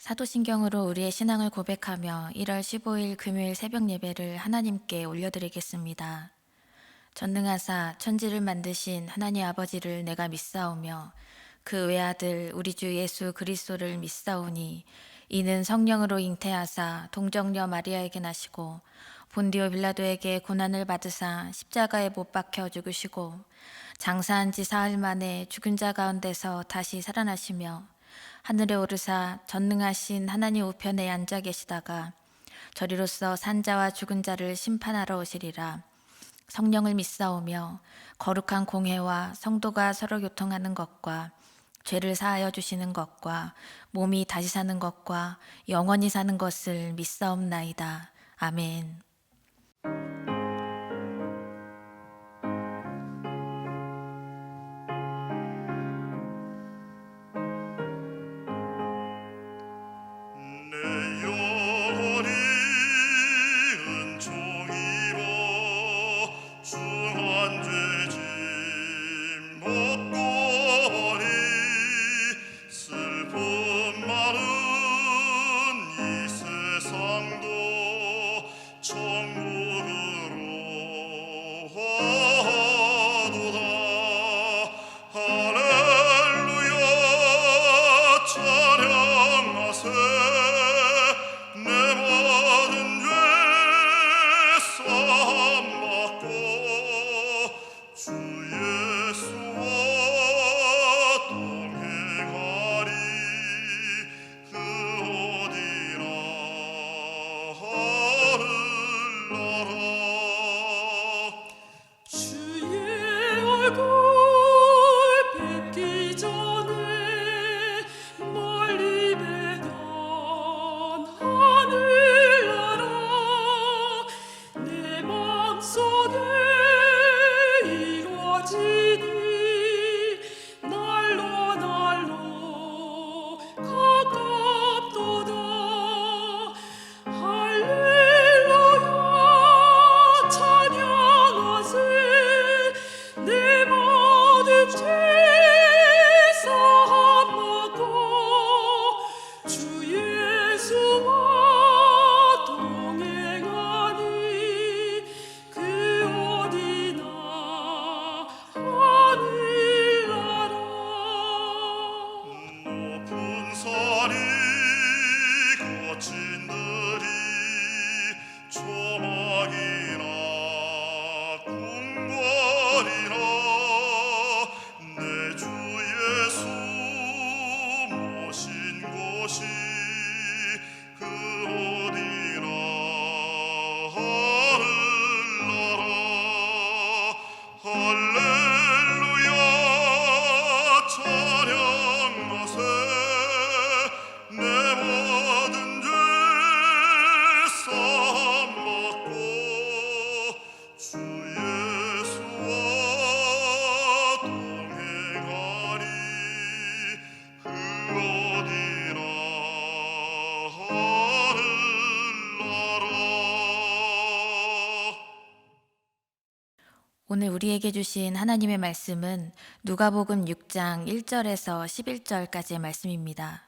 사도신경으로 우리의 신앙을 고백하며 1월 15일 금요일 새벽 예배를 하나님께 올려드리겠습니다. 전능하사 천지를 만드신 하나님 아버지를 내가 믿사오며 그 외아들 우리 주 예수 그리스도를 믿사오니 이는 성령으로 잉태하사 동정녀 마리아에게 나시고 본디오 빌라도에게 고난을 받으사 십자가에 못 박혀 죽으시고 장사한 지 사흘 만에 죽은 자 가운데서 다시 살아나시며 하늘에 오르사 전능하신 하나님 우편에 앉아 계시다가 저리로서 산자와 죽은 자를 심판하러 오시리라. 성령을 믿사오며 거룩한 공회와 성도가 서로 교통하는 것과 죄를 사하여 주시는 것과 몸이 다시 사는 것과 영원히 사는 것을 믿사옵나이다. 아멘. 내 영혼이 은총입어 중한 죄짐 벗고니 슬픔 많은 이 세상도 천국으로 하도다. 할렐루야 찬양하세. 내 모든 죄 사함받고 주 예수와 동행하리. 그 어디나 하늘나라. 주의 얼굴 뵙기 전에 멀리 배던 하늘나라 내 맘속에 이루어지니 날로 날로 가깝도다. 할렐루야 찬양하세. 내 모든 죄 사함받고 주 예수와 동행하니 그 어디나 하늘나라. 높은 산이 거친 들이 조막이나 궁궐이나 내 주 예수 모신 곳이 그 어디나 하늘나라. 할렐루야 찬양하세. 내 모든 죄 사함받고 주 예수와 동행하리. 그 어디나 하늘나라. 오늘 우리에게 주신 하나님의 말씀은 누가복음 6장 1절에서 11절까지의 말씀입니다.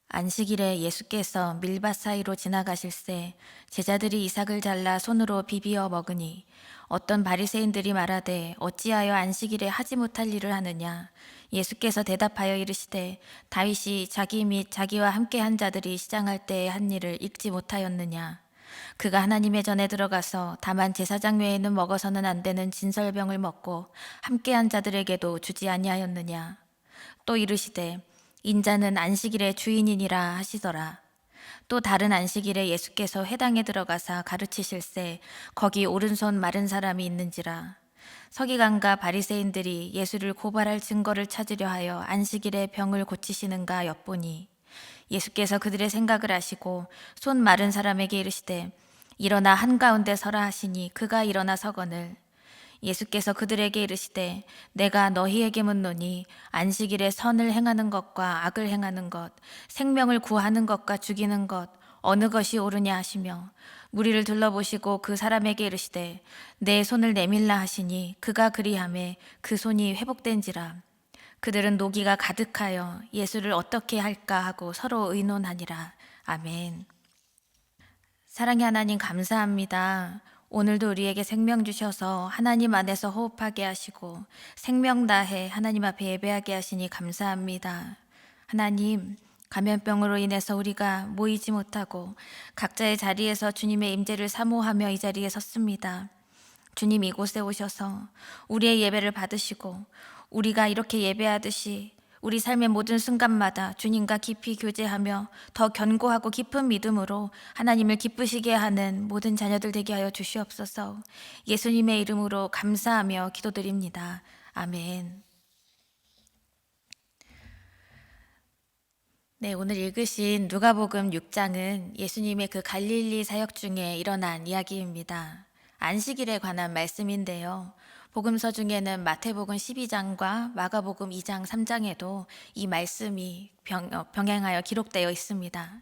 안식일에 예수께서 밀밭 사이로 지나가실새 제자들이 이삭을 잘라 손으로 비비어 먹으니 어떤 바리새인들이 말하되 어찌하여 안식일에 하지 못할 일을 하느냐. 예수께서 대답하여 이르시되 다윗이 자기 및 자기와 함께한 자들이 시장할 때에 한 일을 읽지 못하였느냐. 그가 하나님의 전에 들어가서 다만 제사장 외에는 먹어서는 안 되는 진설병을 먹고 함께한 자들에게도 주지 아니하였느냐. 또 이르시되 인자는 안식일의 주인이니라 하시더라. 또 다른 안식일에 예수께서 회당에 들어가사 가르치실새 거기 오른손 마른 사람이 있는지라. 서기관과 바리새인들이 예수를 고발할 증거를 찾으려 하여 안식일에 병을 고치시는가 엿보니 예수께서 그들의 생각을 아시고 손 마른 사람에게 이르시되 일어나 한가운데 서라 하시니 그가 일어나 서거늘 예수께서 그들에게 이르시되 내가 너희에게 묻노니 안식일에 선을 행하는 것과 악을 행하는 것, 생명을 구하는 것과 죽이는 것 어느 것이 옳으냐 하시며 무리를 둘러보시고 그 사람에게 이르시되 내 손을 내밀라 하시니 그가 그리하매 그 손이 회복된지라. 그들은 노기가 가득하여 예수를 어떻게 할까 하고 서로 의논하니라. 아멘. 사랑의 하나님 감사합니다. 오늘도 우리에게 생명 주셔서 하나님 안에서 호흡하게 하시고 생명 다해 하나님 앞에 예배하게 하시니 감사합니다. 하나님, 감염병으로 인해서 우리가 모이지 못하고 각자의 자리에서 주님의 임재를 사모하며 이 자리에 섰습니다. 주님 이곳에 오셔서 우리의 예배를 받으시고 우리가 이렇게 예배하듯이 우리 삶의 모든 순간마다 주님과 깊이 교제하며 더 견고하고 깊은 믿음으로 하나님을 기쁘시게 하는 모든 자녀들 되게 하여 주시옵소서. 예수님의 이름으로 감사하며 기도드립니다. 아멘. 네, 오늘 읽으신 누가복음 6장은 예수님의 그 갈릴리 사역 중에 일어난 이야기입니다. 안식일에 관한 말씀인데요. 복음서 중에는 마태복음 12장과 마가복음 2장 3장에도 이 말씀이 병행하여 기록되어 있습니다.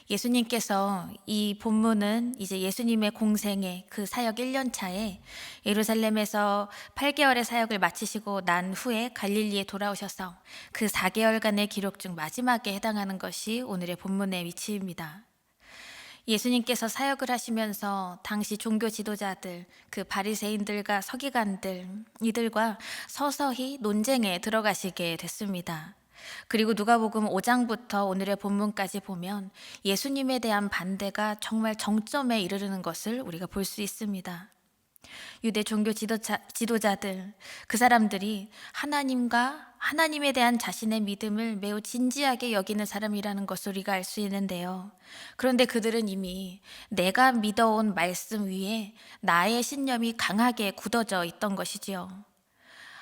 예수님께서 이 본문은 이제 예수님의 공생의 그 사역 1년 차에 예루살렘에서 8개월의 사역을 마치시고 난 후에 갈릴리에 돌아오셔서 그 4개월간의 기록 중 마지막에 해당하는 것이 오늘의 본문의 위치입니다. 예수님께서 사역을 하시면서 당시 종교 지도자들, 그 바리새인들과 서기관들, 이들과 서서히 논쟁에 들어가시게 됐습니다. 그리고 누가복음 5장부터 오늘의 본문까지 보면 예수님에 대한 반대가 정말 정점에 이르르는 것을 우리가 볼 수 있습니다. 유대 종교 지도자들, 그 사람들이 하나님과 하나님에 대한 자신의 믿음을 매우 진지하게 여기는 사람이라는 것을 우리가 알 수 있는데요. 그런데 그들은 이미 내가 믿어온 말씀 위에 나의 신념이 강하게 굳어져 있던 것이지요.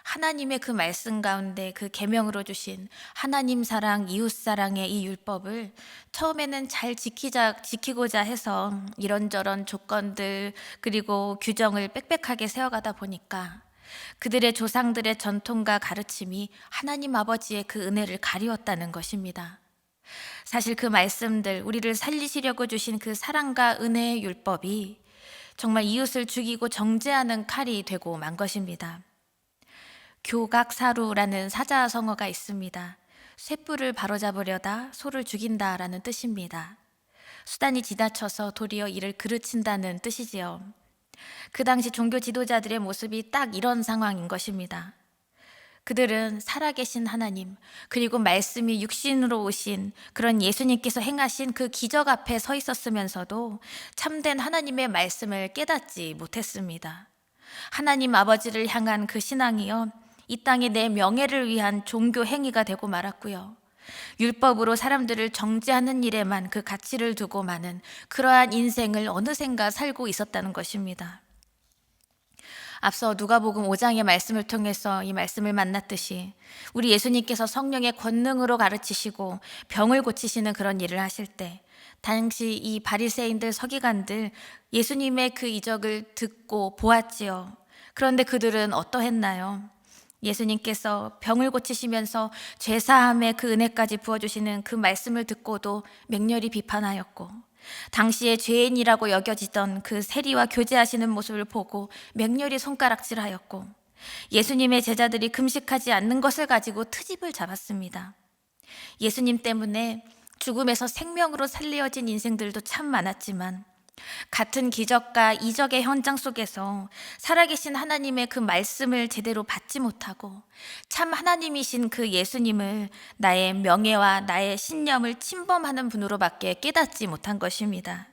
하나님의 그 말씀 가운데 그 계명으로 주신 하나님 사랑, 이웃 사랑의 이 율법을 처음에는 잘 지키고자 해서 이런저런 조건들 그리고 규정을 빽빽하게 세워가다 보니까 그들의 조상들의 전통과 가르침이 하나님 아버지의 그 은혜를 가리웠다는 것입니다. 사실 그 말씀들, 우리를 살리시려고 주신 그 사랑과 은혜의 율법이 정말 이웃을 죽이고 정죄하는 칼이 되고 만 것입니다. 교각사루라는 사자성어가 있습니다. 쇳불을 바로잡으려다 소를 죽인다라는 뜻입니다. 수단이 지나쳐서 도리어 이를 그르친다는 뜻이지요. 그 당시 종교 지도자들의 모습이 딱 이런 상황인 것입니다. 그들은 살아계신 하나님, 그리고 말씀이 육신으로 오신 그런 예수님께서 행하신 그 기적 앞에 서 있었으면서도 참된 하나님의 말씀을 깨닫지 못했습니다. 하나님 아버지를 향한 그 신앙이요, 이 땅에 내 명예를 위한 종교 행위가 되고 말았고요. 율법으로 사람들을 정죄하는 일에만 그 가치를 두고 마는 그러한 인생을 어느샌가 살고 있었다는 것입니다. 앞서 누가복음 5장의 말씀을 통해서 이 말씀을 만났듯이 우리 예수님께서 성령의 권능으로 가르치시고 병을 고치시는 그런 일을 하실 때 당시 이 바리새인들 서기관들 예수님의 그 이적을 듣고 보았지요. 그런데 그들은 어떠했나요? 예수님께서 병을 고치시면서 죄사함의 그 은혜까지 부어주시는 그 말씀을 듣고도 맹렬히 비판하였고, 당시에 죄인이라고 여겨지던 그 세리와 교제하시는 모습을 보고 맹렬히 손가락질하였고, 예수님의 제자들이 금식하지 않는 것을 가지고 트집을 잡았습니다. 예수님 때문에 죽음에서 생명으로 살려진 인생들도 참 많았지만 같은 기적과 이적의 현장 속에서 살아계신 하나님의 그 말씀을 제대로 받지 못하고 참 하나님이신 그 예수님을 나의 명예와 나의 신념을 침범하는 분으로밖에 깨닫지 못한 것입니다.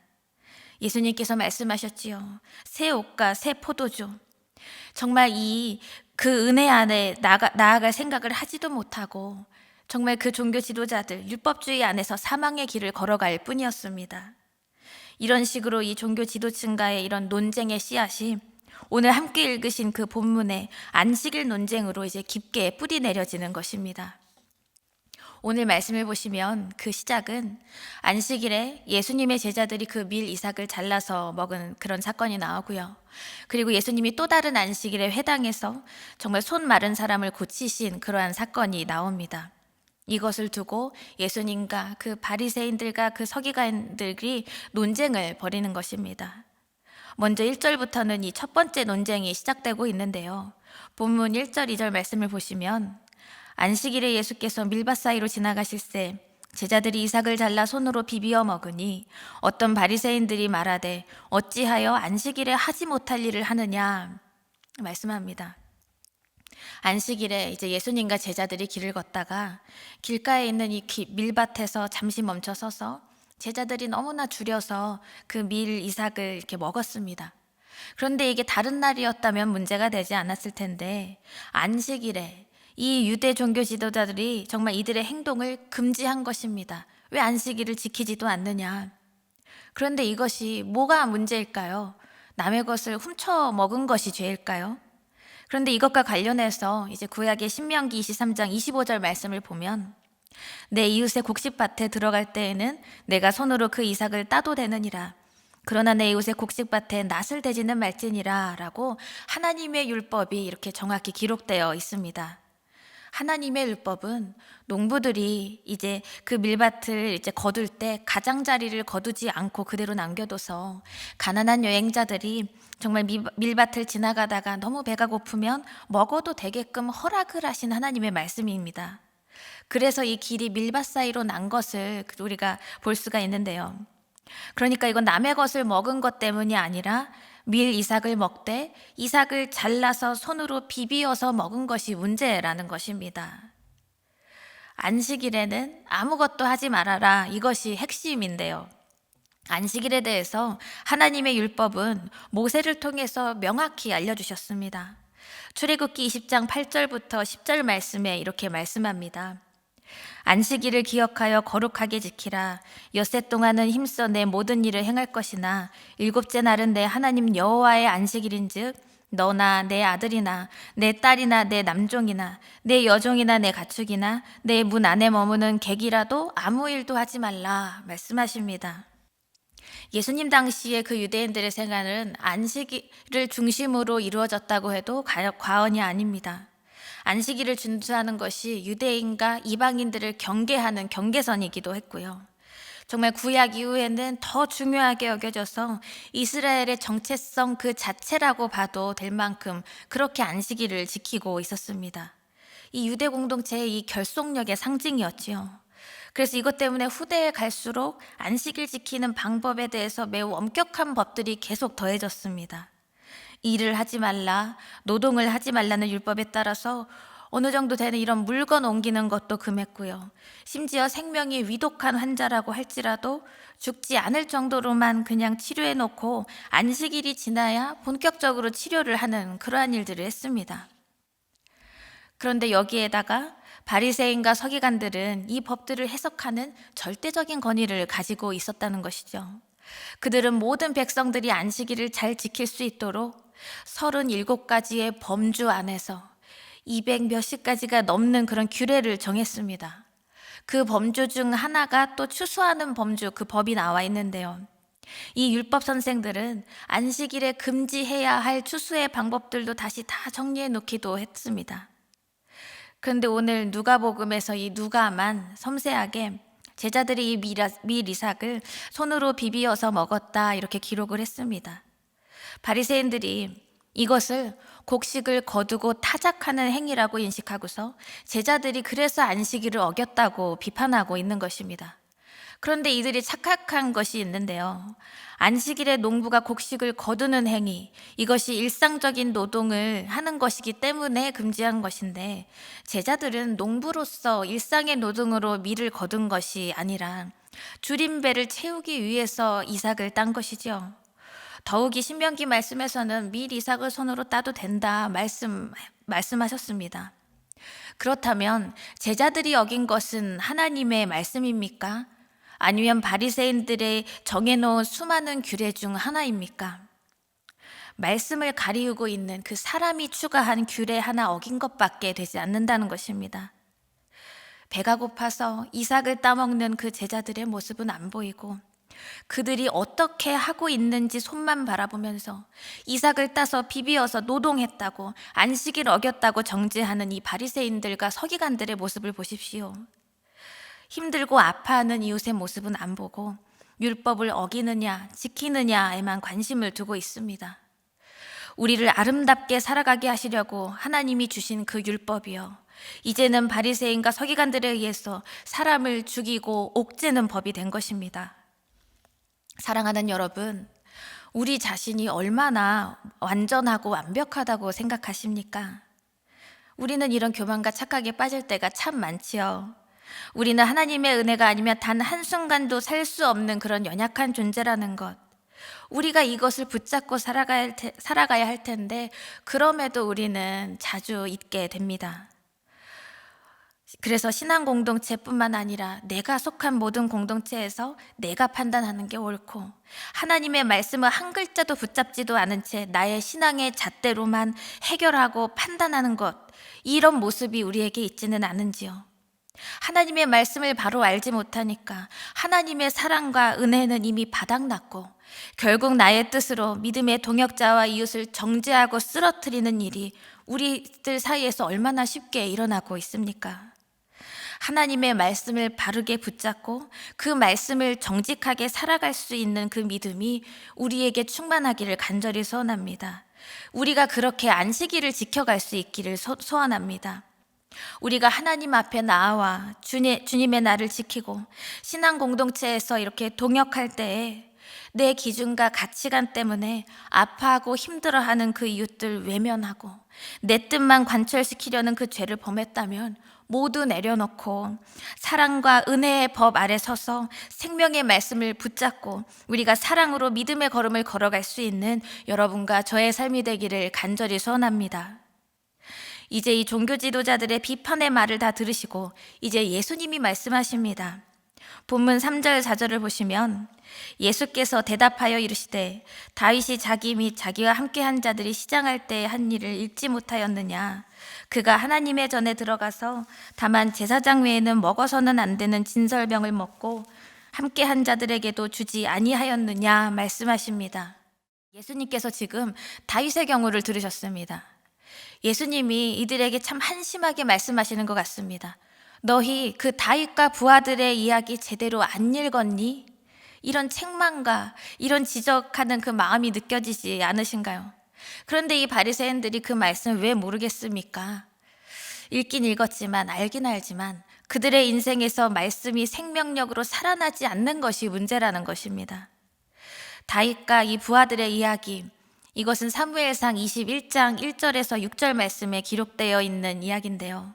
예수님께서 말씀하셨지요. 새 옷과 새 포도주. 정말 그 은혜 안에 나아갈 생각을 하지도 못하고 정말 그 종교 지도자들, 율법주의 안에서 사망의 길을 걸어갈 뿐이었습니다. 이런 식으로 이 종교 지도층과의 이런 논쟁의 씨앗이 오늘 함께 읽으신 그 본문의 안식일 논쟁으로 이제 깊게 뿌리 내려지는 것입니다. 오늘 말씀을 보시면 그 시작은 안식일에 예수님의 제자들이 그 밀 이삭을 잘라서 먹은 그런 사건이 나오고요. 그리고 예수님이 또 다른 안식일에 회당에서 정말 손 마른 사람을 고치신 그러한 사건이 나옵니다. 이것을 두고 예수님과 그 바리새인들과 그 서기관들이 논쟁을 벌이는 것입니다. 먼저 1절부터는 이 첫 번째 논쟁이 시작되고 있는데요. 본문 1절, 2절 말씀을 보시면 안식일에 예수께서 밀밭 사이로 지나가실새 제자들이 이삭을 잘라 손으로 비비어 먹으니 어떤 바리새인들이 말하되 어찌하여 안식일에 하지 못할 일을 하느냐 말씀합니다. 안식일에 이제 예수님과 제자들이 길을 걷다가 길가에 있는 이 밀밭에서 잠시 멈춰 서서 제자들이 너무나 줄여서 그 밀 이삭을 이렇게 먹었습니다. 그런데 이게 다른 날이었다면 문제가 되지 않았을 텐데 안식일에 이 유대 종교 지도자들이 정말 이들의 행동을 금지한 것입니다. 왜 안식일을 지키지도 않느냐. 그런데 이것이 뭐가 문제일까요? 남의 것을 훔쳐 먹은 것이 죄일까요? 그런데 이것과 관련해서 이제 구약의 신명기 23장 25절 말씀을 보면 내 이웃의 곡식밭에 들어갈 때에는 내가 손으로 그 이삭을 따도 되느니라. 그러나 내 이웃의 곡식밭에 낫을 대지는 말지니라 라고 하나님의 율법이 이렇게 정확히 기록되어 있습니다. 하나님의 율법은 농부들이 이제 그 밀밭을 이제 거둘 때 가장자리를 거두지 않고 그대로 남겨둬서 가난한 여행자들이 정말 밀밭을 지나가다가 너무 배가 고프면 먹어도 되게끔 허락을 하신 하나님의 말씀입니다. 그래서 이 길이 밀밭 사이로 난 것을 우리가 볼 수가 있는데요. 그러니까 이건 남의 것을 먹은 것 때문이 아니라 밀 이삭을 먹되 이삭을 잘라서 손으로 비비어서 먹은 것이 문제라는 것입니다. 안식일에는 아무것도 하지 말아라, 이것이 핵심인데요. 안식일에 대해서 하나님의 율법은 모세를 통해서 명확히 알려주셨습니다. 출애굽기 20장 8절부터 10절 말씀에 이렇게 말씀합니다. 안식일을 기억하여 거룩하게 지키라. 엿새 동안은 힘써 내 모든 일을 행할 것이나 일곱째 날은 내 하나님 여호와의 안식일인즉 너나 내 아들이나 내 딸이나 내 남종이나 내 여종이나 내 가축이나 내 문 안에 머무는 객이라도 아무 일도 하지 말라 말씀하십니다. 예수님 당시에 그 유대인들의 생활은 안식일을 중심으로 이루어졌다고 해도 과언이 아닙니다. 안식일을 준수하는 것이 유대인과 이방인들을 경계하는 경계선이기도 했고요. 정말 구약 이후에는 더 중요하게 여겨져서 이스라엘의 정체성 그 자체라고 봐도 될 만큼 그렇게 안식일을 지키고 있었습니다. 이 유대 공동체의 이 결속력의 상징이었지요. 그래서 이것 때문에 후대에 갈수록 안식일 지키는 방법에 대해서 매우 엄격한 법들이 계속 더해졌습니다. 일을 하지 말라, 노동을 하지 말라는 율법에 따라서 어느 정도 되는 이런 물건 옮기는 것도 금했고요. 심지어 생명이 위독한 환자라고 할지라도 죽지 않을 정도로만 그냥 치료해놓고 안식일이 지나야 본격적으로 치료를 하는 그러한 일들을 했습니다. 그런데 여기에다가 바리새인과 서기관들은 이 법들을 해석하는 절대적인 권위를 가지고 있었다는 것이죠. 그들은 모든 백성들이 안식일을 잘 지킬 수 있도록 37가지의 범주 안에서 200 몇십 가지가 넘는 그런 규례를 정했습니다. 그 범주 중 하나가 또 추수하는 범주, 그 법이 나와 있는데요. 이 율법 선생들은 안식일에 금지해야 할 추수의 방법들도 다시 다 정리해 놓기도 했습니다. 그런데 오늘 누가복음에서 이 누가만 섬세하게 제자들이 이 밀 이삭을 손으로 비비어서 먹었다 이렇게 기록을 했습니다. 바리새인들이 이것을 곡식을 거두고 타작하는 행위라고 인식하고서 제자들이 그래서 안식일을 어겼다고 비판하고 있는 것입니다. 그런데 이들이 착각한 것이 있는데요. 안식일에 농부가 곡식을 거두는 행위, 이것이 일상적인 노동을 하는 것이기 때문에 금지한 것인데 제자들은 농부로서 일상의 노동으로 밀을 거둔 것이 아니라 줄인 배를 채우기 위해서 이삭을 딴 것이죠. 더욱이 신명기 말씀에서는 밀 이삭을 손으로 따도 된다 말씀하셨습니다. 그렇다면 제자들이 어긴 것은 하나님의 말씀입니까? 아니면 바리새인들의 정해놓은 수많은 규례 중 하나입니까? 말씀을 가리우고 있는 그 사람이 추가한 규례 하나 어긴 것밖에 되지 않는다는 것입니다. 배가 고파서 이삭을 따먹는 그 제자들의 모습은 안 보이고 그들이 어떻게 하고 있는지 손만 바라보면서 이삭을 따서 비비어서 노동했다고 안식일 어겼다고 정죄하는 이 바리새인들과 서기관들의 모습을 보십시오. 힘들고 아파하는 이웃의 모습은 안 보고 율법을 어기느냐 지키느냐에만 관심을 두고 있습니다. 우리를 아름답게 살아가게 하시려고 하나님이 주신 그 율법이요, 이제는 바리새인과 서기관들에 의해서 사람을 죽이고 옥죄는 법이 된 것입니다. 사랑하는 여러분, 우리 자신이 얼마나 완전하고 완벽하다고 생각하십니까? 우리는 이런 교만과 착각에 빠질 때가 참 많지요. 우리는 하나님의 은혜가 아니면 단 한순간도 살 수 없는 그런 연약한 존재라는 것. 우리가 이것을 붙잡고 살아가야 할 텐데 그럼에도 우리는 자주 잊게 됩니다. 그래서 신앙 공동체뿐만 아니라 내가 속한 모든 공동체에서 내가 판단하는 게 옳고 하나님의 말씀을 한 글자도 붙잡지도 않은 채 나의 신앙의 잣대로만 해결하고 판단하는 것, 이런 모습이 우리에게 있지는 않은지요. 하나님의 말씀을 바로 알지 못하니까 하나님의 사랑과 은혜는 이미 바닥났고 결국 나의 뜻으로 믿음의 동역자와 이웃을 정죄하고 쓰러뜨리는 일이 우리들 사이에서 얼마나 쉽게 일어나고 있습니까? 하나님의 말씀을 바르게 붙잡고 그 말씀을 정직하게 살아갈 수 있는 그 믿음이 우리에게 충만하기를 간절히 소원합니다. 우리가 그렇게 안식일을 지켜갈 수 있기를 소원합니다. 우리가 하나님 앞에 나아와 주님의 날을 지키고 신앙 공동체에서 이렇게 동역할 때에 내 기준과 가치관 때문에 아파하고 힘들어하는 그 이웃들 외면하고 내 뜻만 관철시키려는 그 죄를 범했다면 모두 내려놓고 사랑과 은혜의 법 아래 서서 생명의 말씀을 붙잡고 우리가 사랑으로 믿음의 걸음을 걸어갈 수 있는 여러분과 저의 삶이 되기를 간절히 소원합니다. 이제 이 종교 지도자들의 비판의 말을 다 들으시고 이제 예수님이 말씀하십니다. 본문 3절 4절을 보시면 예수께서 대답하여 이르시되 다윗이 자기 및 자기와 함께한 자들이 시장할 때 한 일을 읽지 못하였느냐. 그가 하나님의 전에 들어가서 다만 제사장 외에는 먹어서는 안 되는 진설병을 먹고 함께한 자들에게도 주지 아니하였느냐 말씀하십니다. 예수님께서 지금 다윗의 경우를 들으셨습니다. 예수님이 이들에게 참 한심하게 말씀하시는 것 같습니다. 너희 그 다윗과 부하들의 이야기 제대로 안 읽었니? 이런 책망과 이런 지적하는 그 마음이 느껴지지 않으신가요? 그런데 이 바리새인들이 그 말씀을 왜 모르겠습니까? 읽긴 읽었지만 알긴 알지만 그들의 인생에서 말씀이 생명력으로 살아나지 않는 것이 문제라는 것입니다. 다윗과 이 부하들의 이야기, 이것은 사무엘상 21장 1절에서 6절 말씀에 기록되어 있는 이야기인데요.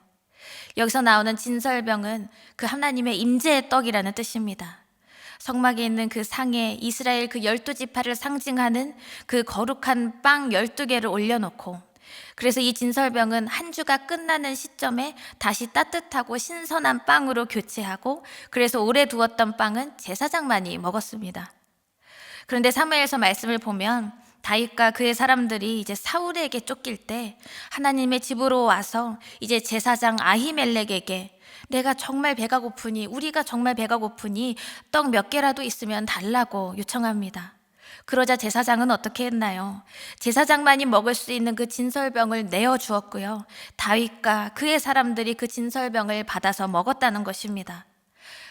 여기서 나오는 진설병은 그 하나님의 임재의 떡이라는 뜻입니다. 성막에 있는 그 상에 이스라엘 그 12지파를 상징하는 그 거룩한 빵 12개를 올려놓고 그래서 이 진설병은 한 주가 끝나는 시점에 다시 따뜻하고 신선한 빵으로 교체하고 그래서 오래 두었던 빵은 제사장만이 먹었습니다. 그런데 사무엘서 말씀을 보면 다윗과 그의 사람들이 이제 사울에게 쫓길 때 하나님의 집으로 와서 이제 제사장 아히멜렉에게 내가 정말 배가 고프니 우리가 정말 배가 고프니 떡 몇 개라도 있으면 달라고 요청합니다. 그러자 제사장은 어떻게 했나요? 제사장만이 먹을 수 있는 그 진설병을 내어 주었고요. 다윗과 그의 사람들이 그 진설병을 받아서 먹었다는 것입니다.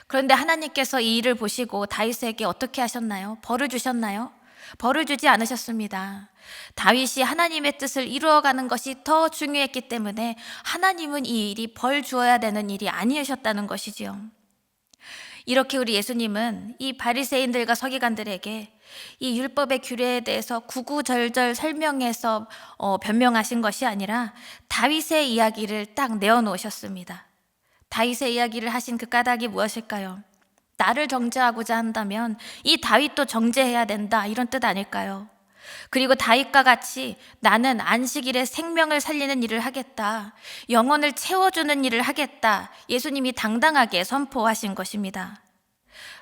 그런데 하나님께서 이 일을 보시고 다윗에게 어떻게 하셨나요? 벌을 주셨나요? 벌을 주지 않으셨습니다. 다윗이 하나님의 뜻을 이루어가는 것이 더 중요했기 때문에 하나님은 이 일이 벌 주어야 되는 일이 아니셨다는 것이지요. 이렇게 우리 예수님은 이 바리새인들과 서기관들에게 이 율법의 규례에 대해서 구구절절 설명해서 변명하신 것이 아니라 다윗의 이야기를 딱 내어놓으셨습니다. 다윗의 이야기를 하신 그 까닭이 무엇일까요? 나를 정죄하고자 한다면 이 다윗도 정죄해야 된다, 이런 뜻 아닐까요? 그리고 다윗과 같이 나는 안식일에 생명을 살리는 일을 하겠다, 영혼을 채워주는 일을 하겠다, 예수님이 당당하게 선포하신 것입니다.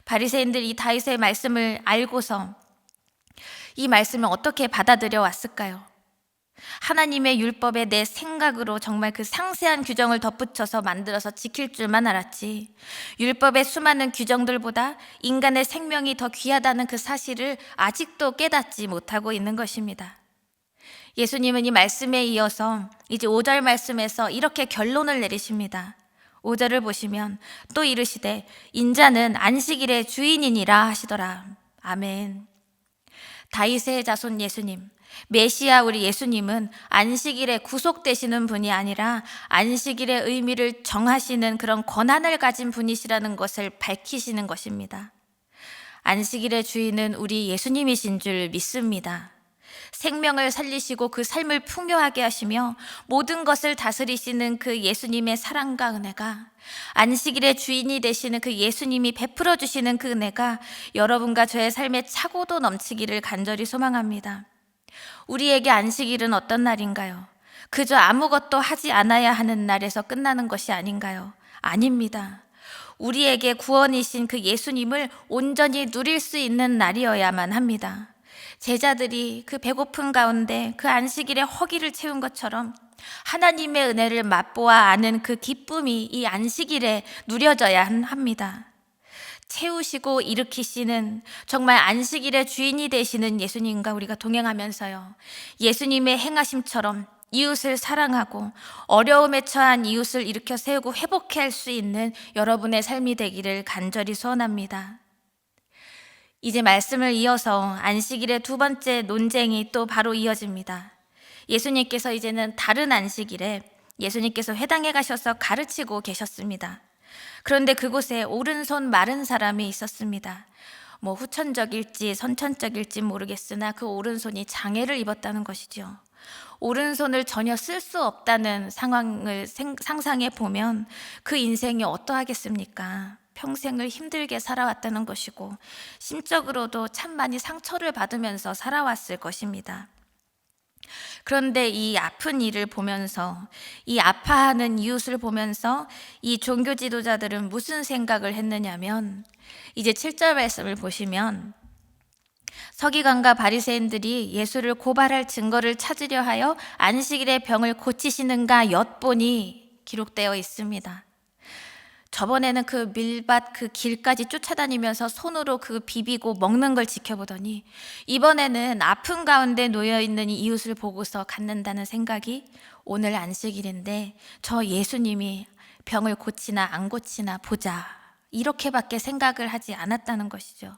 바리새인들이 이 다윗의 말씀을 알고서 이 말씀을 어떻게 받아들여 왔을까요? 하나님의 율법에 내 생각으로 정말 그 상세한 규정을 덧붙여서 만들어서 지킬 줄만 알았지, 율법의 수많은 규정들보다 인간의 생명이 더 귀하다는 그 사실을 아직도 깨닫지 못하고 있는 것입니다. 예수님은 이 말씀에 이어서 이제 5절 말씀에서 이렇게 결론을 내리십니다. 5절을 보시면 또 이르시되 인자는 안식일의 주인이니라 하시더라. 아멘. 다윗의 자손 예수님, 메시아 우리 예수님은 안식일에 구속되시는 분이 아니라 안식일의 의미를 정하시는 그런 권한을 가진 분이시라는 것을 밝히시는 것입니다. 안식일의 주인은 우리 예수님이신 줄 믿습니다. 생명을 살리시고 그 삶을 풍요하게 하시며 모든 것을 다스리시는 그 예수님의 사랑과 은혜가, 안식일의 주인이 되시는 그 예수님이 베풀어 주시는 그 은혜가 여러분과 저의 삶에 차고도 넘치기를 간절히 소망합니다. 우리에게 안식일은 어떤 날인가요? 그저 아무것도 하지 않아야 하는 날에서 끝나는 것이 아닌가요? 아닙니다. 우리에게 구원이신 그 예수님을 온전히 누릴 수 있는 날이어야만 합니다. 제자들이 그 배고픈 가운데 그 안식일에 허기를 채운 것처럼 하나님의 은혜를 맛보아 아는 그 기쁨이 이 안식일에 누려져야 합니다. 채우시고 일으키시는 정말 안식일의 주인이 되시는 예수님과 우리가 동행하면서요, 예수님의 행하심처럼 이웃을 사랑하고 어려움에 처한 이웃을 일으켜 세우고 회복해 할 수 있는 여러분의 삶이 되기를 간절히 소원합니다. 이제 말씀을 이어서 안식일의 두 번째 논쟁이 또 바로 이어집니다. 예수님께서 이제는 다른 안식일에 예수님께서 회당에 가셔서 가르치고 계셨습니다. 그런데 그곳에 오른손 마른 사람이 있었습니다. 후천적일지 선천적일지 모르겠으나 그 오른손이 장애를 입었다는 것이죠. 오른손을 전혀 쓸 수 없다는 상황을 상상해 보면 그 인생이 어떠하겠습니까? 평생을 힘들게 살아왔다는 것이고 심적으로도 참 많이 상처를 받으면서 살아왔을 것입니다. 그런데 이 아픈 이를 보면서, 이 아파하는 이웃을 보면서 이 종교 지도자들은 무슨 생각을 했느냐면, 이제 7절 말씀을 보시면 서기관과 바리새인들이 예수를 고발할 증거를 찾으려 하여 안식일에 병을 고치시는가 엿보니 기록되어 있습니다. 저번에는 그 밀밭 그 길까지 쫓아다니면서 손으로 그 비비고 먹는 걸 지켜보더니 이번에는 아픈 가운데 놓여있는 이 이웃을 보고서 갖는다는 생각이, 오늘 안식일인데 저 예수님이 병을 고치나 안 고치나 보자, 이렇게밖에 생각을 하지 않았다는 것이죠.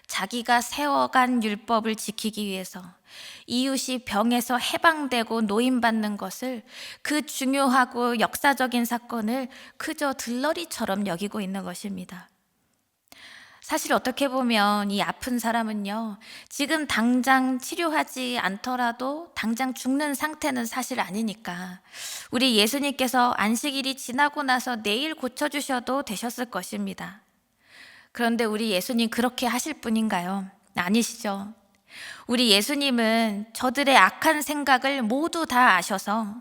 자기가 세워간 율법을 지키기 위해서 이웃이 병에서 해방되고 노임받는 것을, 그 중요하고 역사적인 사건을 그저 들러리처럼 여기고 있는 것입니다. 사실 어떻게 보면 이 아픈 사람은요, 지금 당장 치료하지 않더라도 당장 죽는 상태는 사실 아니니까 우리 예수님께서 안식일이 지나고 나서 내일 고쳐주셔도 되셨을 것입니다. 그런데 우리 예수님 그렇게 하실 분인가요? 아니시죠. 우리 예수님은 저들의 악한 생각을 모두 다 아셔서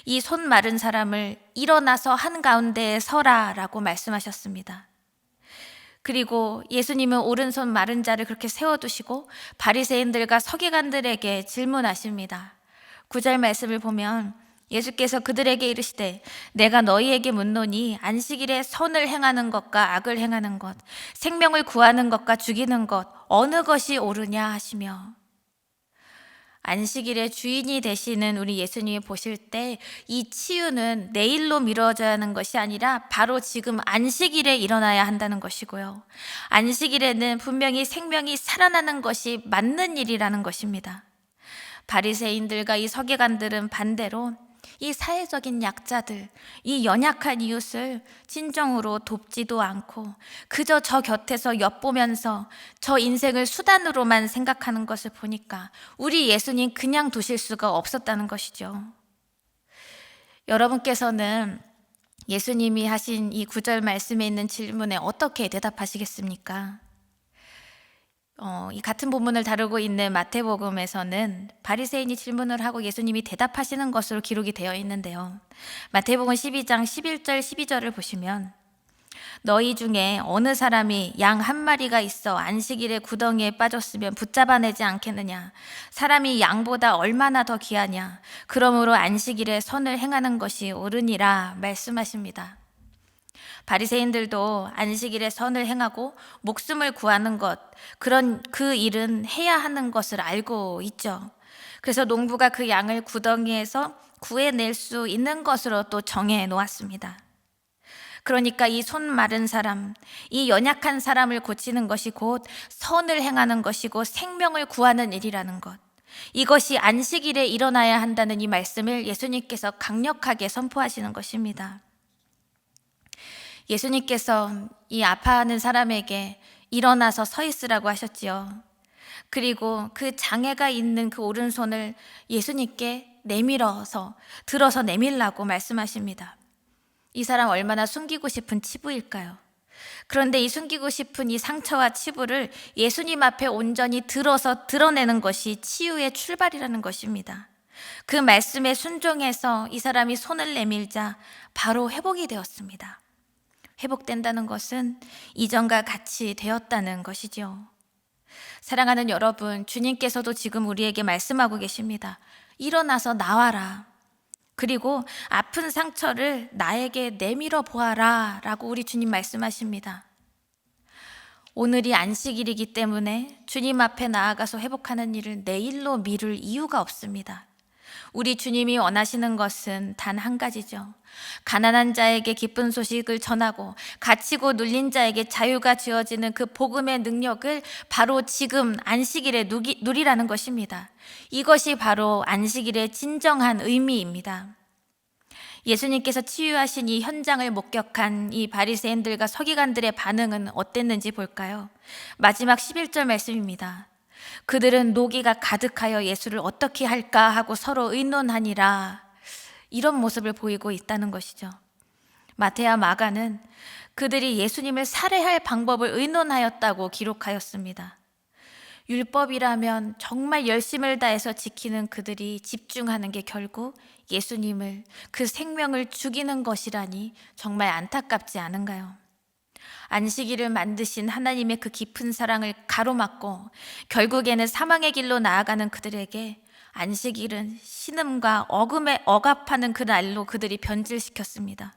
이 손 마른 사람을 일어나서 한가운데에 서라 라고 말씀하셨습니다. 그리고 예수님은 오른손 마른 자를 그렇게 세워두시고 바리새인들과 서기관들에게 질문하십니다. 9절 말씀을 보면 예수께서 그들에게 이르시되 내가 너희에게 묻노니 안식일에 선을 행하는 것과 악을 행하는 것, 생명을 구하는 것과 죽이는 것, 어느 것이 옳으냐 하시며, 안식일의 주인이 되시는 우리 예수님이 보실 때 이 치유는 내일로 미뤄져야 하는 것이 아니라 바로 지금 안식일에 일어나야 한다는 것이고요, 안식일에는 분명히 생명이 살아나는 것이 맞는 일이라는 것입니다. 바리새인들과 이 서기관들은 반대로 이 사회적인 약자들, 이 연약한 이웃을 진정으로 돕지도 않고 그저 저 곁에서 엿보면서 저 인생을 수단으로만 생각하는 것을 보니까 우리 예수님 그냥 두실 수가 없었다는 것이죠. 여러분께서는 예수님이 하신 이 9절 말씀에 있는 질문에 어떻게 대답하시겠습니까? 이 같은 본문을 다루고 있는 마태복음에서는 바리새인이 질문을 하고 예수님이 대답하시는 것으로 기록이 되어 있는데요, 마태복음 12장 11절 12절을 보시면 너희 중에 어느 사람이 양 한 마리가 있어 안식일에 구덩이에 빠졌으면 붙잡아내지 않겠느냐? 사람이 양보다 얼마나 더 귀하냐? 그러므로 안식일에 선을 행하는 것이 옳으니라 말씀하십니다. 바리새인들도 안식일에 선을 행하고 목숨을 구하는 것, 그런 그 일은 해야 하는 것을 알고 있죠. 그래서 농부가 그 양을 구덩이에서 구해낼 수 있는 것으로 또 정해 놓았습니다. 그러니까 이 손 마른 사람, 이 연약한 사람을 고치는 것이 곧 선을 행하는 것이고 생명을 구하는 일이라는 것, 이것이 안식일에 일어나야 한다는 이 말씀을 예수님께서 강력하게 선포하시는 것입니다. 예수님께서 이 아파하는 사람에게 일어나서 서 있으라고 하셨지요. 그리고 그 장애가 있는 그 오른손을 예수님께 들어서 내밀라고 말씀하십니다. 이 사람 얼마나 숨기고 싶은 치부일까요? 그런데 이 숨기고 싶은 이 상처와 치부를 예수님 앞에 온전히 들어서 드러내는 것이 치유의 출발이라는 것입니다. 그 말씀에 순종해서 이 사람이 손을 내밀자 바로 회복이 되었습니다. 회복된다는 것은 이전과 같이 되었다는 것이죠. 사랑하는 여러분, 주님께서도 지금 우리에게 말씀하고 계십니다. 일어나서 나와라. 그리고 아픈 상처를 나에게 내밀어 보아라 라고 우리 주님 말씀하십니다. 오늘이 안식일이기 때문에 주님 앞에 나아가서 회복하는 일을 내일로 미룰 이유가 없습니다. 우리 주님이 원하시는 것은 단 한 가지죠. 가난한 자에게 기쁜 소식을 전하고 갇히고 눌린 자에게 자유가 주어지는 그 복음의 능력을 바로 지금 안식일에 누리라는 것입니다. 이것이 바로 안식일의 진정한 의미입니다. 예수님께서 치유하신 이 현장을 목격한 이 바리새인들과 서기관들의 반응은 어땠는지 볼까요? 마지막 11절 말씀입니다. 그들은 노기가 가득하여 예수를 어떻게 할까 하고 서로 의논하니라. 이런 모습을 보이고 있다는 것이죠. 마태와 마가는 그들이 예수님을 살해할 방법을 의논하였다고 기록하였습니다. 율법이라면 정말 열심을 다해서 지키는 그들이 집중하는 게 결국 예수님을, 그 생명을 죽이는 것이라니 정말 안타깝지 않은가요? 안식일을 만드신 하나님의 그 깊은 사랑을 가로막고 결국에는 사망의 길로 나아가는 그들에게 안식일은 신음과 어금에 억압하는 그 날로 그들이 변질시켰습니다.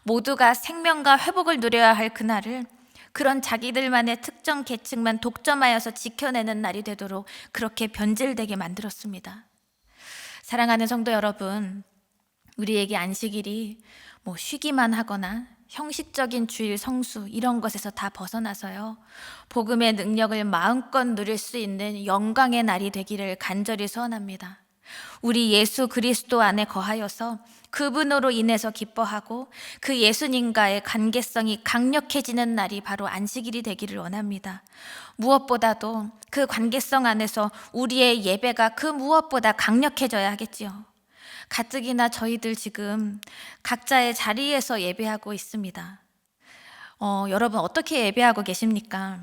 모두가 생명과 회복을 누려야 할 그날을 그런 자기들만의 특정 계층만 독점하여서 지켜내는 날이 되도록 그렇게 변질되게 만들었습니다. 사랑하는 성도 여러분, 우리에게 안식일이 쉬기만 하거나 형식적인 주일 성수 이런 것에서 다 벗어나서요, 복음의 능력을 마음껏 누릴 수 있는 영광의 날이 되기를 간절히 소원합니다. 우리 예수 그리스도 안에 거하여서 그분으로 인해서 기뻐하고 그 예수님과의 관계성이 강력해지는 날이 바로 안식일이 되기를 원합니다. 무엇보다도 그 관계성 안에서 우리의 예배가 그 무엇보다 강력해져야 하겠지요. 가뜩이나 저희들 지금 각자의 자리에서 예배하고 있습니다. 여러분 어떻게 예배하고 계십니까?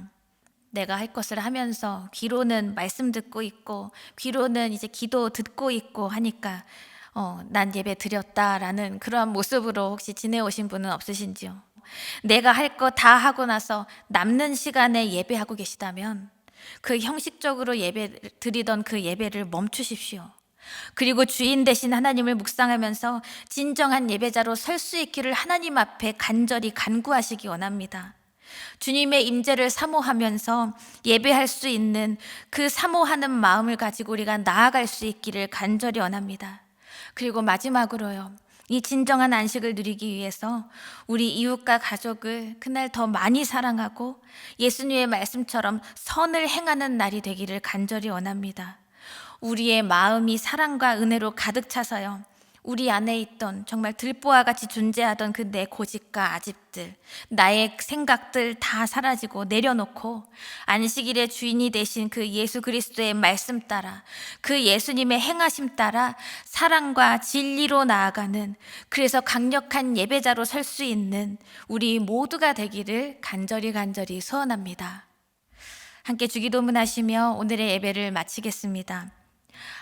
내가 할 것을 하면서 귀로는 말씀 듣고 있고 귀로는 이제 기도 듣고 있고 하니까 난 예배 드렸다라는 그러한 모습으로 혹시 지내오신 분은 없으신지요? 내가 할 거 다 하고 나서 남는 시간에 예배하고 계시다면 그 형식적으로 예배 드리던 그 예배를 멈추십시오. 그리고 주인 되신 하나님을 묵상하면서 진정한 예배자로 설 수 있기를 하나님 앞에 간절히 간구하시기 원합니다. 주님의 임재를 사모하면서 예배할 수 있는 그 사모하는 마음을 가지고 우리가 나아갈 수 있기를 간절히 원합니다. 그리고 마지막으로요, 이 진정한 안식을 누리기 위해서 우리 이웃과 가족을 그날 더 많이 사랑하고 예수님의 말씀처럼 선을 행하는 날이 되기를 간절히 원합니다. 우리의 마음이 사랑과 은혜로 가득 차서요, 우리 안에 있던 정말 들보와 같이 존재하던 그 내 고집과 아집들, 나의 생각들 다 사라지고 내려놓고 안식일의 주인이 되신 그 예수 그리스도의 말씀 따라, 그 예수님의 행하심 따라 사랑과 진리로 나아가는, 그래서 강력한 예배자로 설 수 있는 우리 모두가 되기를 간절히 소원합니다. 함께 주기도문 하시며 오늘의 예배를 마치겠습니다.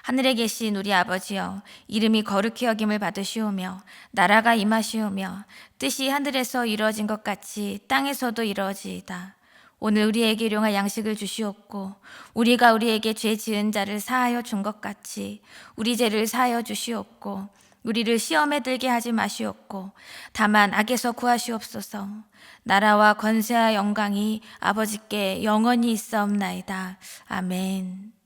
하늘에 계신 우리 아버지여, 이름이 거룩히 여김을 받으시오며 나라가 임하시오며 뜻이 하늘에서 이루어진 것 같이 땅에서도 이루어지이다. 오늘 우리에게 일용할 양식을 주시옵고 우리가 우리에게 죄 지은 자를 사하여 준 것 같이 우리 죄를 사하여 주시옵고 우리를 시험에 들게 하지 마시옵고 다만 악에서 구하시옵소서. 나라와 권세와 영광이 아버지께 영원히 있사옵나이다. 아멘.